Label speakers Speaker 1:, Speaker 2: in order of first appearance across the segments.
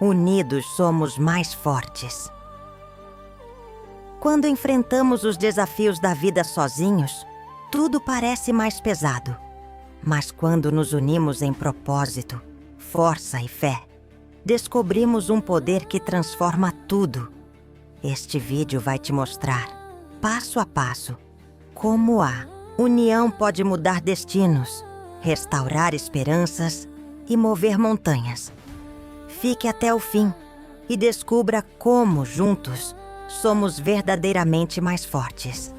Speaker 1: Unidos somos mais fortes. Quando enfrentamos os desafios da vida sozinhos, tudo parece mais pesado. Mas quando nos unimos em propósito, força e fé, descobrimos um poder que transforma tudo. Este vídeo vai te mostrar, passo a passo, como a união pode mudar destinos, restaurar esperanças e mover montanhas. Fique até o fim e descubra como, juntos, somos verdadeiramente mais fortes.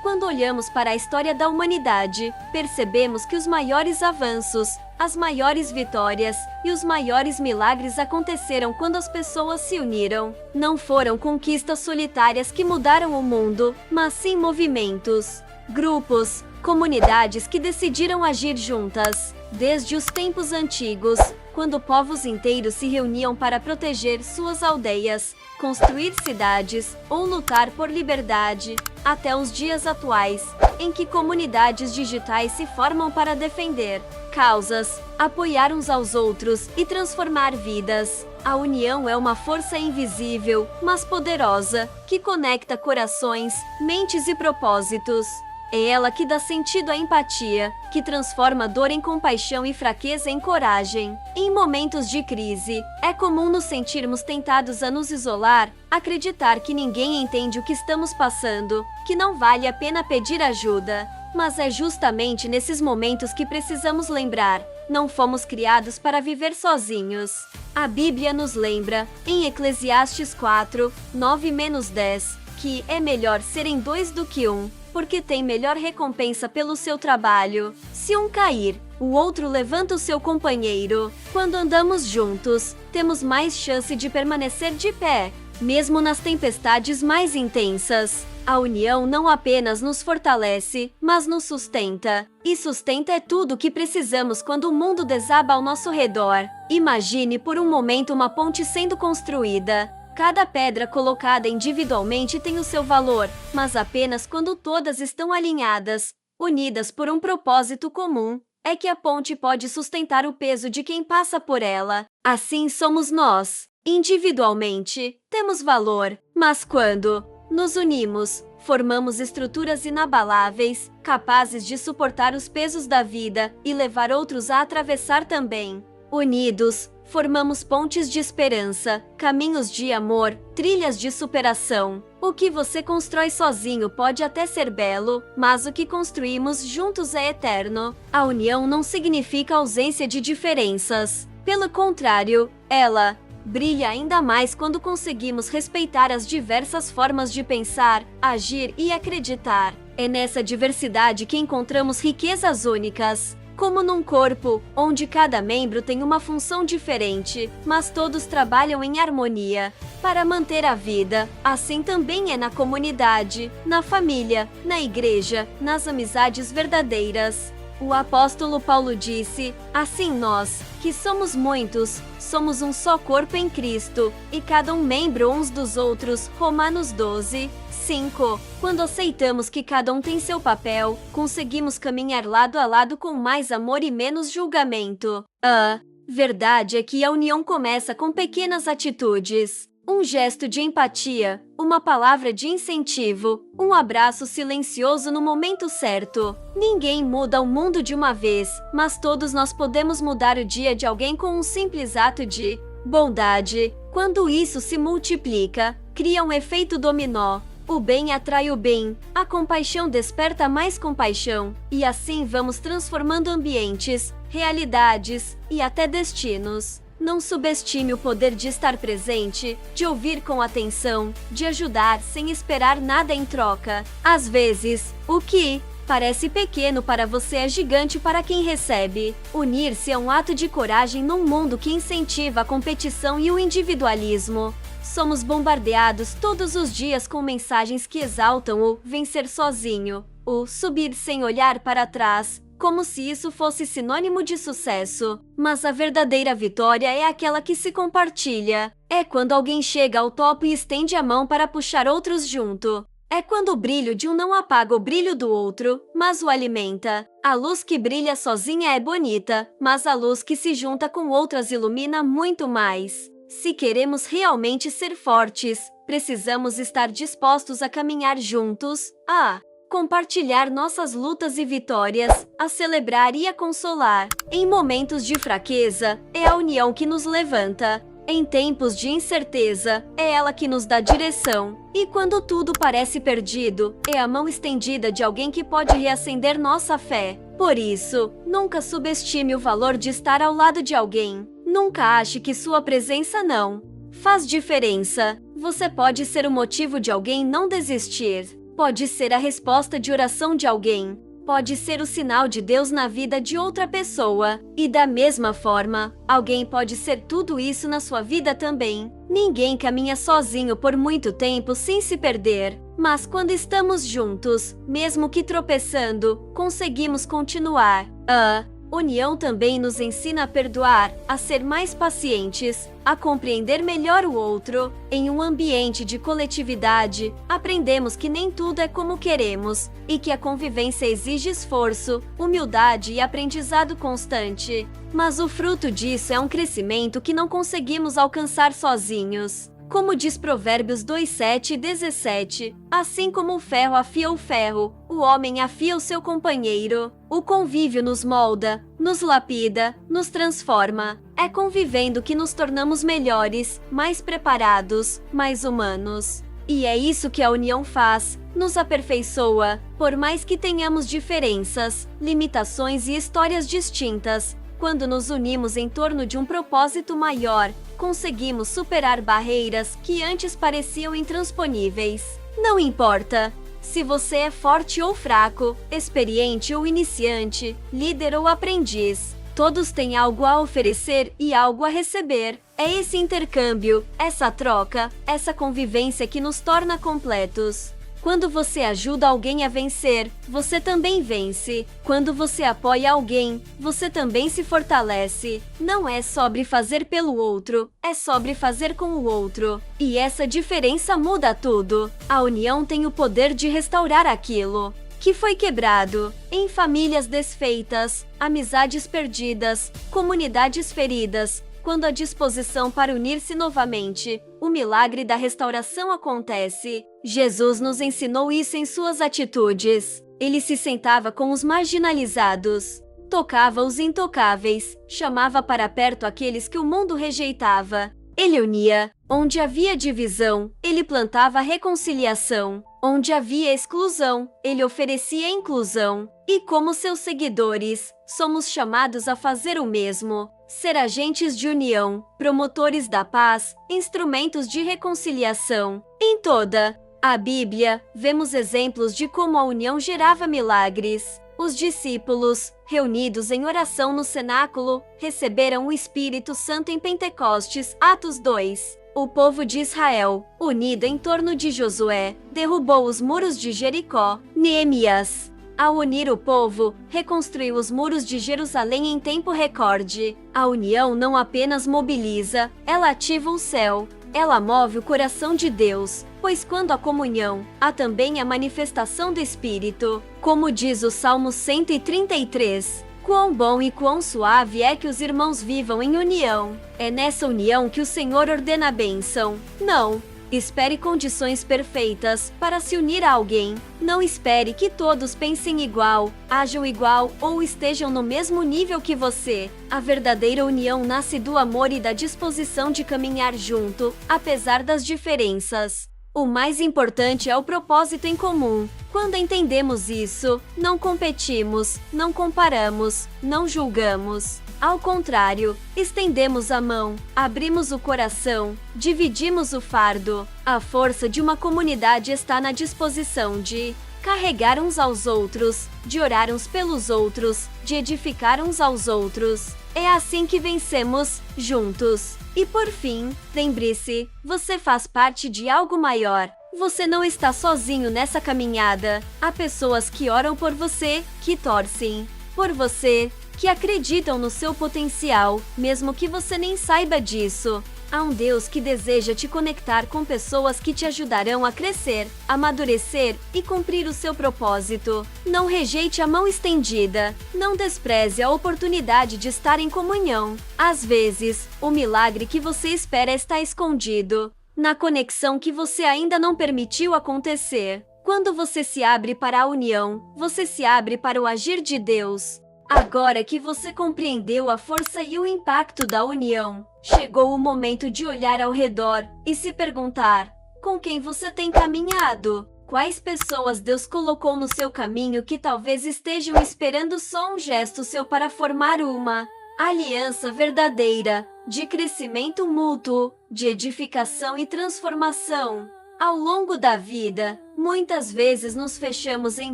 Speaker 2: Quando olhamos para a história da humanidade, percebemos que os maiores avanços, as maiores vitórias e os maiores milagres aconteceram quando as pessoas se uniram. Não foram conquistas solitárias que mudaram o mundo, mas sim movimentos, grupos, comunidades que decidiram agir juntas. Desde os tempos antigos, quando povos inteiros se reuniam para proteger suas aldeias, construir cidades ou lutar por liberdade, até os dias atuais, em que comunidades digitais se formam para defender causas, apoiar uns aos outros e transformar vidas. A união é uma força invisível, mas poderosa, que conecta corações, mentes e propósitos. É ela que dá sentido à empatia, que transforma dor em compaixão e fraqueza em coragem. Em momentos de crise, é comum nos sentirmos tentados a nos isolar, acreditar que ninguém entende o que estamos passando, que não vale a pena pedir ajuda. Mas é justamente nesses momentos que precisamos lembrar: não fomos criados para viver sozinhos. A Bíblia nos lembra, em Eclesiastes 4, 9-10, que é melhor serem dois do que um, porque tem melhor recompensa pelo seu trabalho. Se um cair, o outro levanta o seu companheiro. Quando andamos juntos, temos mais chance de permanecer de pé, mesmo nas tempestades mais intensas. A união não apenas nos fortalece, mas nos sustenta. E sustenta é tudo o que precisamos quando o mundo desaba ao nosso redor. Imagine por um momento uma ponte sendo construída. Cada pedra colocada individualmente tem o seu valor, mas apenas quando todas estão alinhadas, unidas por um propósito comum, é que a ponte pode sustentar o peso de quem passa por ela. Assim somos nós. Individualmente, temos valor, mas quando nos unimos, formamos estruturas inabaláveis, capazes de suportar os pesos da vida e levar outros a atravessar também. Unidos, formamos pontes de esperança, caminhos de amor, trilhas de superação. O que você constrói sozinho pode até ser belo, mas o que construímos juntos é eterno. A união não significa ausência de diferenças. Pelo contrário, ela brilha ainda mais quando conseguimos respeitar as diversas formas de pensar, agir e acreditar. É nessa diversidade que encontramos riquezas únicas. Como num corpo, onde cada membro tem uma função diferente, mas todos trabalham em harmonia para manter a vida, assim também é na comunidade, na família, na igreja, nas amizades verdadeiras. O apóstolo Paulo disse: assim nós, que somos muitos, somos um só corpo em Cristo, e cada um membro uns dos outros. Romanos 12, 5. Quando aceitamos que cada um tem seu papel, conseguimos caminhar lado a lado com mais amor e menos julgamento. A verdade é que a união começa com pequenas atitudes. Um gesto de empatia, uma palavra de incentivo, um abraço silencioso no momento certo. Ninguém muda o mundo de uma vez, mas todos nós podemos mudar o dia de alguém com um simples ato de bondade. Quando isso se multiplica, cria um efeito dominó. O bem atrai o bem, a compaixão desperta mais compaixão, e assim vamos transformando ambientes, realidades e até destinos. Não subestime o poder de estar presente, de ouvir com atenção, de ajudar sem esperar nada em troca. Às vezes, o que parece pequeno para você é gigante para quem recebe. Unir-se é um ato de coragem num mundo que incentiva a competição e o individualismo. Somos bombardeados todos os dias com mensagens que exaltam o vencer sozinho, o subir sem olhar para trás, como se isso fosse sinônimo de sucesso. Mas a verdadeira vitória é aquela que se compartilha. É quando alguém chega ao topo e estende a mão para puxar outros junto. É quando o brilho de um não apaga o brilho do outro, mas o alimenta. A luz que brilha sozinha é bonita, mas a luz que se junta com outras ilumina muito mais. Se queremos realmente ser fortes, precisamos estar dispostos a caminhar juntos, a compartilhar nossas lutas e vitórias, a celebrar e a consolar. Em momentos de fraqueza, é a união que nos levanta. Em tempos de incerteza, é ela que nos dá direção. E quando tudo parece perdido, é a mão estendida de alguém que pode reacender nossa fé. Por isso, nunca subestime o valor de estar ao lado de alguém. Nunca ache que sua presença não faz diferença. Você pode ser o motivo de alguém não desistir. Pode ser a resposta de oração de alguém. Pode ser o sinal de Deus na vida de outra pessoa. E da mesma forma, alguém pode ser tudo isso na sua vida também. Ninguém caminha sozinho por muito tempo sem se perder. Mas quando estamos juntos, mesmo que tropeçando, conseguimos continuar. A união também nos ensina a perdoar, a ser mais pacientes, a compreender melhor o outro. Em um ambiente de coletividade, aprendemos que nem tudo é como queremos e que a convivência exige esforço, humildade e aprendizado constante. Mas o fruto disso é um crescimento que não conseguimos alcançar sozinhos. Como diz Provérbios 2:7 e 17, assim como o ferro afia o ferro, o homem afia o seu companheiro. O convívio nos molda, nos lapida, nos transforma. É convivendo que nos tornamos melhores, mais preparados, mais humanos. E é isso que a união faz, nos aperfeiçoa. Por mais que tenhamos diferenças, limitações e histórias distintas, quando nos unimos em torno de um propósito maior, conseguimos superar barreiras que antes pareciam intransponíveis. Não importa se você é forte ou fraco, experiente ou iniciante, líder ou aprendiz, todos têm algo a oferecer e algo a receber. É esse intercâmbio, essa troca, essa convivência que nos torna completos. Quando você ajuda alguém a vencer, você também vence. Quando você apoia alguém, você também se fortalece. Não é sobre fazer pelo outro, é sobre fazer com o outro. E essa diferença muda tudo. A união tem o poder de restaurar aquilo que foi quebrado. Em famílias desfeitas, amizades perdidas, comunidades feridas, quando a disposição para unir-se novamente, o milagre da restauração acontece. Jesus nos ensinou isso em suas atitudes. Ele se sentava com os marginalizados, tocava os intocáveis, chamava para perto aqueles que o mundo rejeitava. Ele unia. Onde havia divisão, ele plantava reconciliação. Onde havia exclusão, ele oferecia inclusão. E como seus seguidores, somos chamados a fazer o mesmo. Ser agentes de união, promotores da paz, instrumentos de reconciliação. Em toda a Bíblia, vemos exemplos de como a união gerava milagres. Os discípulos, reunidos em oração no cenáculo, receberam o Espírito Santo em Pentecostes, Atos 2. O povo de Israel, unido em torno de Josué, derrubou os muros de Jericó. Neemias, ao unir o povo, reconstruiu os muros de Jerusalém em tempo recorde. A união não apenas mobiliza, ela ativa o céu. Ela move o coração de Deus, pois quando há comunhão, há também a manifestação do Espírito. Como diz o Salmo 133, quão bom e quão suave é que os irmãos vivam em união. É nessa união que o Senhor ordena a bênção. Não espere condições perfeitas para se unir a alguém. Não espere que todos pensem igual, ajam igual ou estejam no mesmo nível que você. A verdadeira união nasce do amor e da disposição de caminhar junto, apesar das diferenças. O mais importante é o propósito em comum. Quando entendemos isso, não competimos, não comparamos, não julgamos. Ao contrário, estendemos a mão, abrimos o coração, dividimos o fardo. A força de uma comunidade está na disposição de carregar uns aos outros, de orar uns pelos outros, de edificar uns aos outros. É assim que vencemos, juntos. E por fim, lembre-se, você faz parte de algo maior. Você não está sozinho nessa caminhada. Há pessoas que oram por você, que torcem por você, que acreditam no seu potencial, mesmo que você nem saiba disso. Há um Deus que deseja te conectar com pessoas que te ajudarão a crescer, amadurecer e cumprir o seu propósito. Não rejeite a mão estendida. Não despreze a oportunidade de estar em comunhão. Às vezes, o milagre que você espera está escondido na conexão que você ainda não permitiu acontecer. Quando você se abre para a união, você se abre para o agir de Deus. Agora que você compreendeu a força e o impacto da união, chegou o momento de olhar ao redor e se perguntar: com quem você tem caminhado? Quais pessoas Deus colocou no seu caminho que talvez estejam esperando só um gesto seu para formar uma aliança verdadeira, de crescimento mútuo, de edificação e transformação? Ao longo da vida, muitas vezes nos fechamos em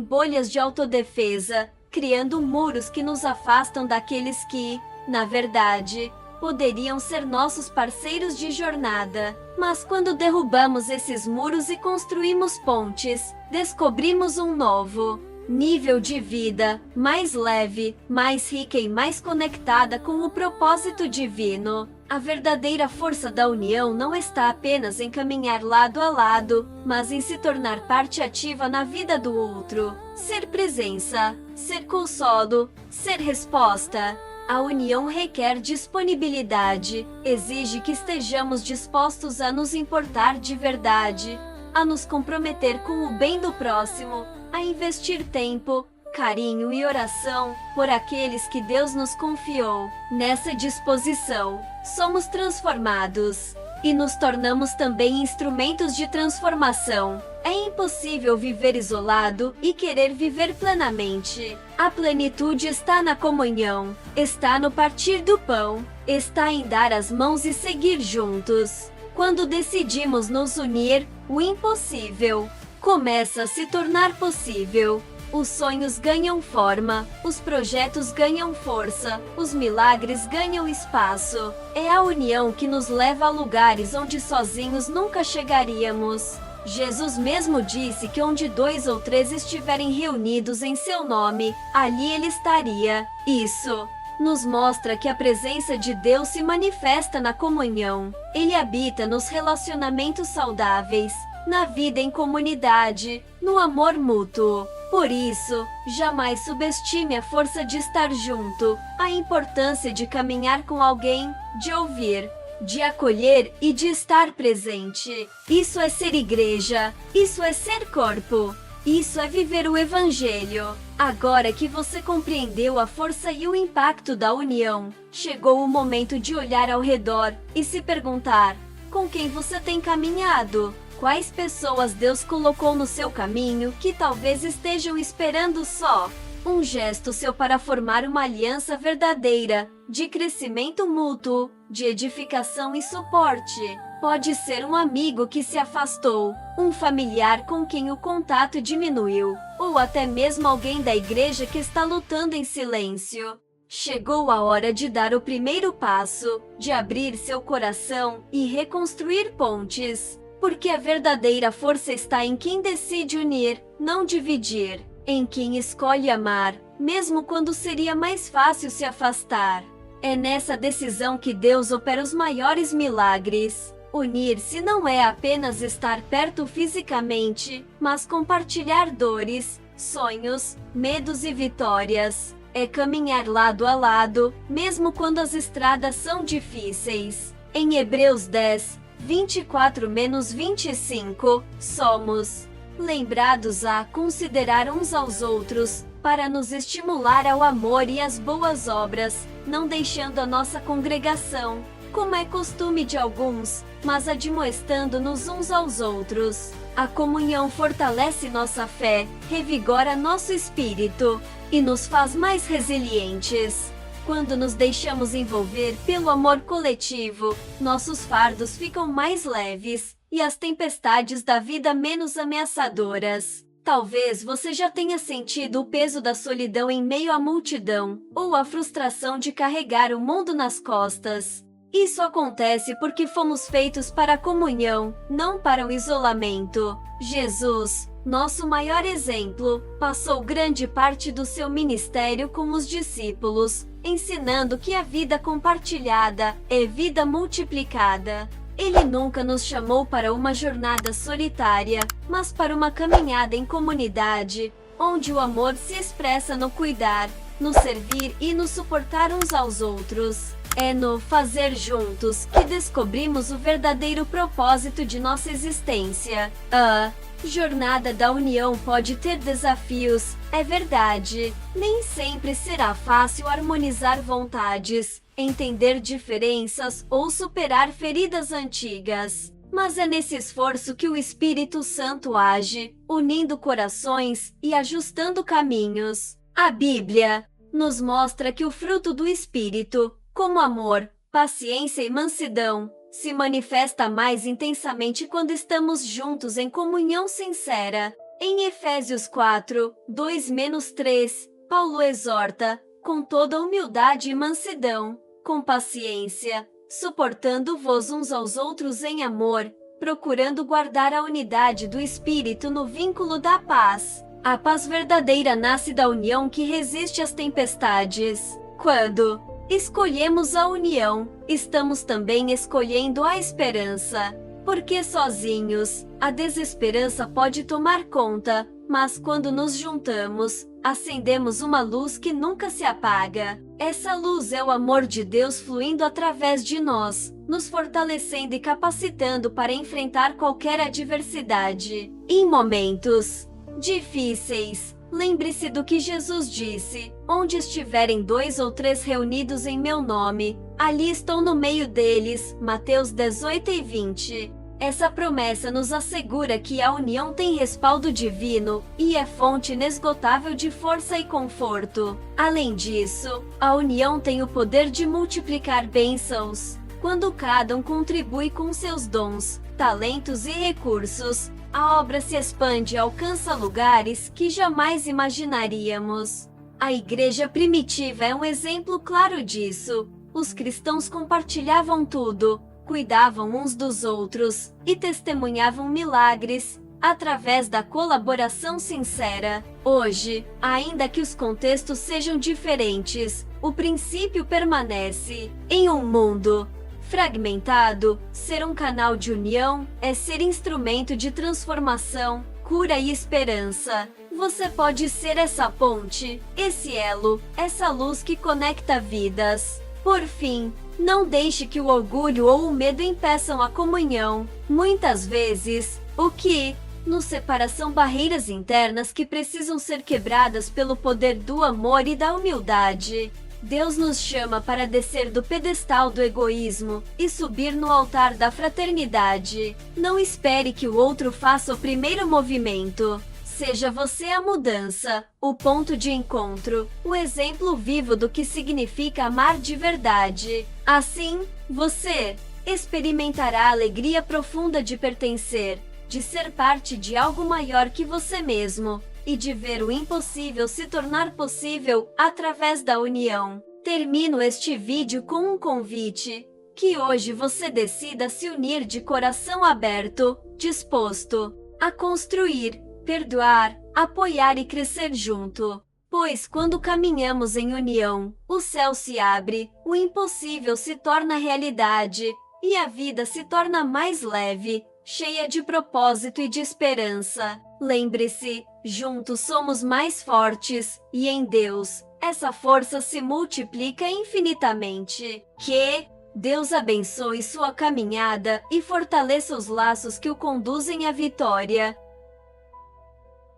Speaker 2: bolhas de autodefesa, criando muros que nos afastam daqueles que, na verdade, poderiam ser nossos parceiros de jornada. Mas quando derrubamos esses muros e construímos pontes, descobrimos um novo nível de vida, mais leve, mais rica e mais conectada com o propósito divino. A verdadeira força da união não está apenas em caminhar lado a lado, mas em se tornar parte ativa na vida do outro. Ser presença, ser consolo, ser resposta. A união requer disponibilidade, exige que estejamos dispostos a nos importar de verdade, a nos comprometer com o bem do próximo, a investir tempo, carinho e oração por aqueles que Deus nos confiou. Nessa disposição, somos transformados e nos tornamos também instrumentos de transformação. É impossível viver isolado e querer viver plenamente. A plenitude está na comunhão, está no partir do pão, está em dar as mãos e seguir juntos. Quando decidimos nos unir, o impossível começa a se tornar possível. Os sonhos ganham forma, os projetos ganham força, os milagres ganham espaço. É a união que nos leva a lugares onde sozinhos nunca chegaríamos. Jesus mesmo disse que onde 2 ou 3 estiverem reunidos em seu nome, ali ele estaria. Isso nos mostra que a presença de Deus se manifesta na comunhão. Ele habita nos relacionamentos saudáveis, na vida em comunidade, no amor mútuo. Por isso, jamais subestime a força de estar junto, a importância de caminhar com alguém, de ouvir, de acolher e de estar presente. Isso é ser igreja, isso é ser corpo, isso é viver o Evangelho. Agora que você compreendeu a força e o impacto da união, chegou o momento de olhar ao redor e se perguntar: com quem você tem caminhado? Quais pessoas Deus colocou no seu caminho que talvez estejam esperando só um gesto seu para formar uma aliança verdadeira, de crescimento mútuo, de edificação e suporte? Pode ser um amigo que se afastou, um familiar com quem o contato diminuiu, ou até mesmo alguém da igreja que está lutando em silêncio. Chegou a hora de dar o primeiro passo, de abrir seu coração e reconstruir pontes. Porque a verdadeira força está em quem decide unir, não dividir, em quem escolhe amar, mesmo quando seria mais fácil se afastar. É nessa decisão que Deus opera os maiores milagres. Unir-se não é apenas estar perto fisicamente, mas compartilhar dores, sonhos, medos e vitórias. É caminhar lado a lado, mesmo quando as estradas são difíceis. Em Hebreus 10, 24-25, somos lembrados a considerar uns aos outros, para nos estimular ao amor e às boas obras, não deixando a nossa congregação, como é costume de alguns, mas admoestando-nos uns aos outros. A comunhão fortalece nossa fé, revigora nosso espírito e nos faz mais resilientes. Quando nos deixamos envolver pelo amor coletivo, nossos fardos ficam mais leves e as tempestades da vida menos ameaçadoras. Talvez você já tenha sentido o peso da solidão em meio à multidão, ou a frustração de carregar o mundo nas costas. Isso acontece porque fomos feitos para a comunhão, não para o isolamento. Jesus, nosso maior exemplo, passou grande parte do seu ministério com os discípulos, ensinando que a vida compartilhada é vida multiplicada. Ele nunca nos chamou para uma jornada solitária, mas para uma caminhada em comunidade, onde o amor se expressa no cuidar, no servir e no suportar uns aos outros. É no fazer juntos que descobrimos o verdadeiro propósito de nossa existência. A jornada da união pode ter desafios, é verdade. Nem sempre será fácil harmonizar vontades, entender diferenças ou superar feridas antigas. Mas é nesse esforço que o Espírito Santo age, unindo corações e ajustando caminhos. A Bíblia nos mostra que o fruto do Espírito, como amor, paciência e mansidão, se manifesta mais intensamente quando estamos juntos em comunhão sincera. Em Efésios 4, 2-3, Paulo exorta, com toda humildade e mansidão, com paciência, suportando-vos uns aos outros em amor, procurando guardar a unidade do Espírito no vínculo da paz. A paz verdadeira nasce da união que resiste às tempestades. Quando escolhemos a união, estamos também escolhendo a esperança. Porque sozinhos, a desesperança pode tomar conta, mas quando nos juntamos, acendemos uma luz que nunca se apaga. Essa luz é o amor de Deus fluindo através de nós, nos fortalecendo e capacitando para enfrentar qualquer adversidade. Em momentos difíceis, lembre-se do que Jesus disse: onde estiverem 2 ou 3 reunidos em meu nome, ali estou no meio deles. Mateus 18:20. Essa promessa nos assegura que a união tem respaldo divino e é fonte inesgotável de força e conforto. Além disso, a união tem o poder de multiplicar bênçãos. Quando cada um contribui com seus dons, talentos e recursos, a obra se expande e alcança lugares que jamais imaginaríamos. A igreja primitiva é um exemplo claro disso. Os cristãos compartilhavam tudo, cuidavam uns dos outros e testemunhavam milagres através da colaboração sincera. Hoje, ainda que os contextos sejam diferentes, o princípio permanece. Em um mundo fragmentado, ser um canal de união é ser instrumento de transformação, cura e esperança. Você pode ser essa ponte, esse elo, essa luz que conecta vidas. Por fim, não deixe que o orgulho ou o medo impeçam a comunhão. Muitas vezes, o que nos separa são barreiras internas que precisam ser quebradas pelo poder do amor e da humildade. Deus nos chama para descer do pedestal do egoísmo e subir no altar da fraternidade. Não espere que o outro faça o primeiro movimento. Seja você a mudança, o ponto de encontro, o exemplo vivo do que significa amar de verdade. Assim, você experimentará a alegria profunda de pertencer, de ser parte de algo maior que você mesmo e de ver o impossível se tornar possível através da união. Termino este vídeo com um convite: que hoje você decida se unir de coração aberto, disposto a construir, perdoar, apoiar e crescer junto. Pois quando caminhamos em união, o céu se abre, o impossível se torna realidade, e a vida se torna mais leve, cheia de propósito e de esperança. Lembre-se, juntos somos mais fortes, e em Deus, essa força se multiplica infinitamente. Que Deus abençoe sua caminhada e fortaleça os laços que o conduzem à vitória.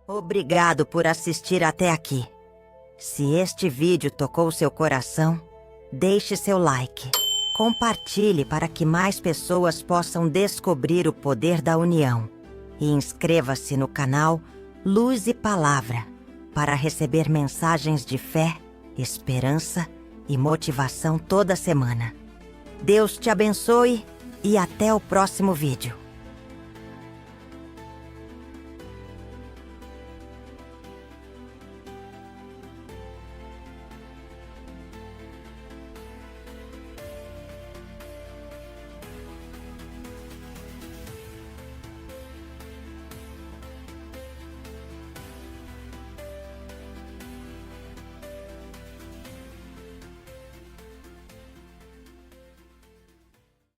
Speaker 1: Obrigado por assistir até aqui. Se este vídeo tocou seu coração, deixe seu like. Compartilhe para que mais pessoas possam descobrir o poder da união. E inscreva-se no canal Luz e Palavra para receber mensagens de fé, esperança e motivação toda semana. Deus te abençoe e até o próximo vídeo.